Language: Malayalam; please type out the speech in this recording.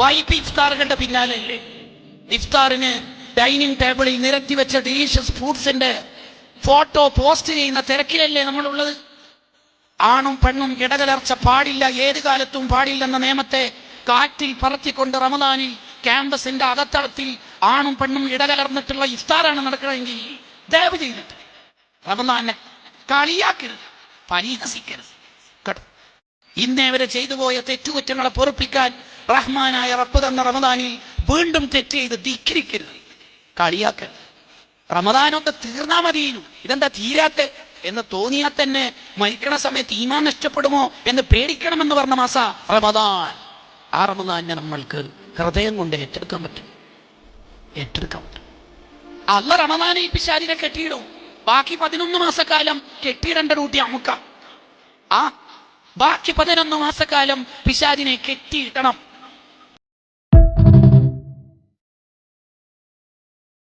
വൈബ് ഇഫ്താറുകളുടെ പിന്നാലല്ലേ? ഇഫ്താറിന് ഡൈനിങ് ടേബിളിൽ നിരത്തി വെച്ച ഡിലീഷ്യസ് ഫുഡ്സിന്റെ ഫോട്ടോ പോസ്റ്റ് ചെയ്യുന്ന തിരക്കിലല്ലേ നമ്മളുള്ളത്? ആണും പെണ്ണും ഇടകലർച്ച പാടില്ല, ഏത് കാലത്തും പാടില്ലെന്ന നിയമത്തെ കാറ്റിൽ പറത്തിക്കൊണ്ട് റമദാനിൽ ക്യാമ്പസിന്റെ അകത്തളത്തിൽ ആണും പെണ്ണും ഇടകലർന്നിട്ടുള്ള ഇഫ്താറാണ് നടക്കണമെങ്കിൽ ദയവ് ചെയ്തിട്ട് റമദാനെ കളിയാക്കരുത്, പരിഹസിക്കരുത് കേട്ടോ. ഇന്നേ വരെ ചെയ്തു പോയ തെറ്റുകുറ്റങ്ങളെ പൊറുപ്പിക്കാൻ റഹ്മാനായ റബ്ബ് തന്ന റമദാനിൽ വീണ്ടും തെറ്റ് ചെയ്ത് ധിക്കരിക്കരുത്, കളിയാക്കരുത്. റമദാനൊക്കെ തീർന്നാ മതിയും, ഇതെന്താ തീരാത്തെ എന്ന് തോന്നിയാൽ തന്നെ മരിക്കണ സമയത്ത് ഈമാൻ നഷ്ടപ്പെടുമോ എന്ന് പേടിക്കണമെന്ന് പറഞ്ഞ മാസ റമദാൻ. ആ റമദാനെ നമ്മൾക്ക് ഹൃദയം കൊണ്ട് ഏറ്റെടുക്കാൻ പറ്റും. അല്ല റമദാനെ ഈ പിശാചിനെ കെട്ടിയിടും. ബാക്കി 11 മാസക്കാലം കെട്ടിയിടേണ്ട ഡ്യൂട്ടി അമുക്കാം. ബാക്കി 11 മാസക്കാലം പിശാചിനെ കെട്ടിയിടണം.